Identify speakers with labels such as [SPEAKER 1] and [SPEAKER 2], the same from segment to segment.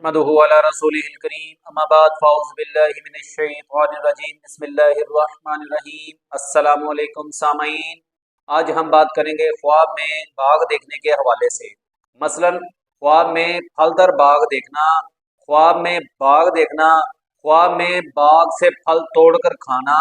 [SPEAKER 1] नहमदुहु अला रसूलिहिल करीम अम्मा बाद फ़ाउज़ु बिल्लाहि मिनश शैतानिर रजीम बिस्मिल्लाहिर रहमानिर रहीम। अस्सलामु अलैकुम सामईन। आज हम बात करेंगे ख्वाब में बाग देखने के हवाले से। मसलन ख्वाब में फलदार बाग देखना, ख्वाब में बाग देखना, ख्वाब में बाग से फल तोड़कर खाना,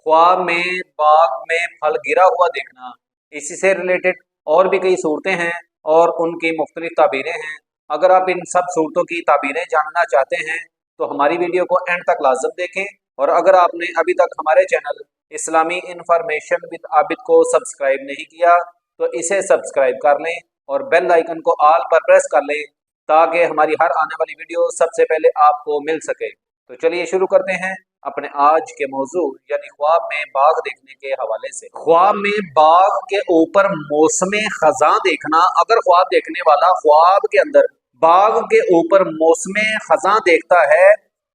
[SPEAKER 1] ख्वाब में बाग में फल गिरा हुआ देखना। इसी से रिलेटेड और भी कई सूरतें हैं और उनकी मुख्तलिफ ताबीरें हैं। अगर आप इन सब सूरतों की ताबीरें जानना चाहते हैं तो हमारी वीडियो को एंड तक लाजम देखें, और अगर आपने अभी तक हमारे channel Islami information with Abid को सब्सक्राइब नहीं किया तो इसे सब्सक्राइब कर लें और बेल आइकन को ऑल पर प्रेस कर लें ताकि हमारी हर आने वाली वीडियो सबसे पहले आपको मिल सके। तो चलिए शुरू करते हैं अपने आज के मौजू यानी ख्वाब में बाग देखने के हवाले से। ख्वाब में बाग के ऊपर मौसम खजा देखना। अगर ख्वाब देखने वाला ख्वाब के अंदर बाग के ऊपर मौसम खजा देखता है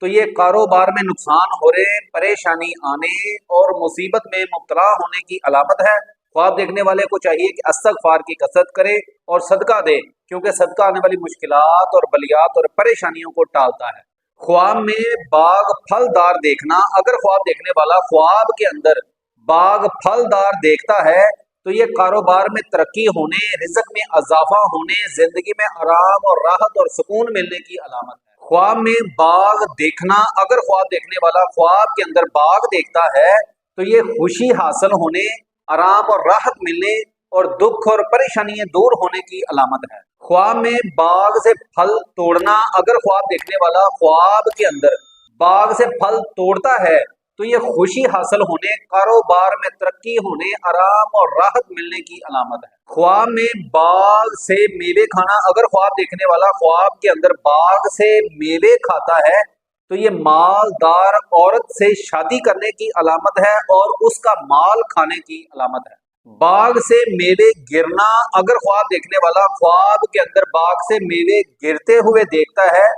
[SPEAKER 1] तो ये कारोबार में नुकसान हो रहे, परेशानी आने और मुसीबत में मुब्तला होने की अलामत है। ख्वाब देखने वाले को चाहिए कि इस्तग़फ़ार की कसरत करे और सदका दे, क्योंकि सदका आने वाली मुश्किलात और बलियात और परेशानियों को टालता है। ख्वाब में बाग फलदार देखना। अगर ख्वाब देखने वाला ख्वाब के अंदर बाग फलदार देखता है तो ये कारोबार में तरक्की होने, रिज़्क़ में इजाफा होने, जिंदगी में आराम और राहत और सुकून मिलने की अलामत है। ख्वाब में बाग देखना। अगर ख्वाब देखने वाला ख्वाब के अंदर बाग देखता है तो ये खुशी हासिल होने, आराम और राहत मिलने और दुख और परेशानियां दूर होने की अलामत है। ख्वाब में बाग से फल तोड़ना। अगर ख्वाब देखने वाला ख्वाब के अंदर बाग से फल तोड़ता है तो ये खुशी हासिल होने, कारोबार में तरक्की होने, आराम और राहत मिलने की अलामत है। ख्वाब में बाग से मेवे खाना। अगर ख्वाब देखने वाला ख्वाब के अंदर बाग से मेवे खाता है तो ये मालदार औरत से शादी करने की अलामत है और उसका माल खाने की अलामत है। बाग से मेवे गिरना। अगर ख्वाब देखने वाला ख्वाब के अंदर बाग से मेवे गिरते हुए देखता है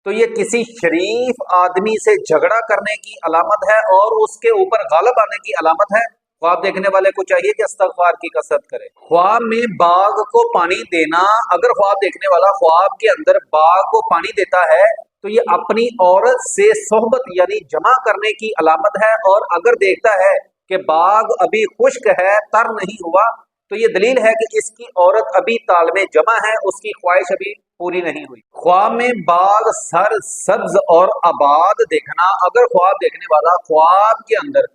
[SPEAKER 1] तो ये किसी शरीफ आदमी से झगड़ा करने की अलामत है और उसके ऊपर गालिब आने की अलामत है। ख्वाब देखने वाले को चाहिए कि इस्तग़फ़ार की कसरत करे। ख्वाब में बाग को पानी देना। अगर ख्वाब देखने वाला ख्वाब के अंदर बाग को पानी देता है तो ये अपनी औरत से सोहबत यानी जमा करने की अलामत है, और अगर देखता है कि बाग अभी खुश्क है, तर नहीं हुआ, तो ये दलील है कि इसकी औरत अभी ताल में जमा है, उसकी ख्वाहिश अभी पूरी नहीं हुई। ख्वाब में बाग सर सब्ज और आबाद देखना। अगर ख्वाब देखने वाला ख्वाब के अंदर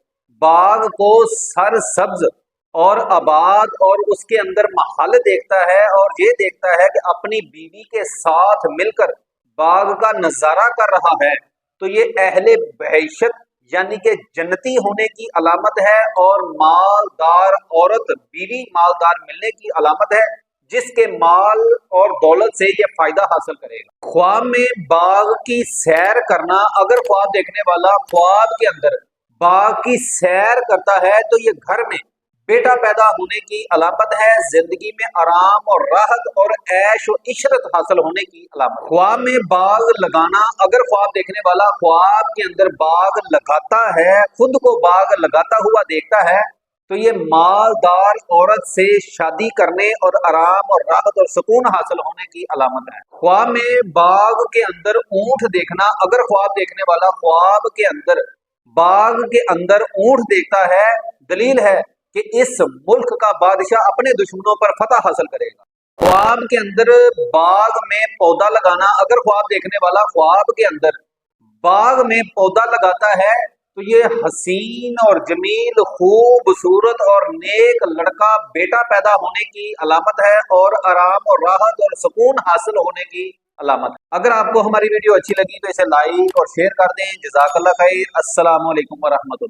[SPEAKER 1] बाग को सर सब्ज और आबाद और उसके अंदर महल देखता है और ये देखता है कि अपनी बीवी के साथ मिलकर बाग का नजारा कर रहा है, तो ये अहले बहशत यानी कि जन्नती होने की अलामत है और मालदार औरत, बीवी मालदार मिलने की अलामत है, जिसके माल और दौलत से ये फायदा हासिल करेगा। ख्वाब में बाग की सैर करना। अगर ख्वाब देखने वाला ख्वाब के अंदर बाग की सैर करता है तो ये घर में बेटा पैदा होने की अलामत है, जिंदगी में आराम और राहत और ऐश और इशरत हासिल होने की अलामत। ख्वाब में बाग लगाना। अगर ख्वाब देखने वाला ख्वाब के अंदर बाग लगाता है, खुद को बाग लगाता हुआ देखता है, तो ये मालदार औरत से शादी करने और आराम और राहत और सुकून हासिल होने की अलामत है। ख्वाब में बाग के अंदर ऊंट देखना। अगर ख्वाब देखने वाला ख्वाब के अंदर बाग के अंदर ऊंट देखता है, दलील है कि इस मुल्क का बादशाह अपने दुश्मनों पर फतह हासिल करेगा। ख्वाब के अंदर बाग में पौधा लगाना। अगर ख्वाब देखने वाला ख्वाब के अंदर बाग में पौधा लगाता है तो ये हसीन और जमील, खूबसूरत और नेक लड़का बेटा पैदा होने की अलामत है और आराम और राहत और सुकून हासिल होने की अलामत है। अगर आपको हमारी वीडियो अच्छी लगी तो इसे लाइक और शेयर कर दें। जज़ाकल्लाह खैर। अस्सलामु अलैकुम व रहमतुल्लाह।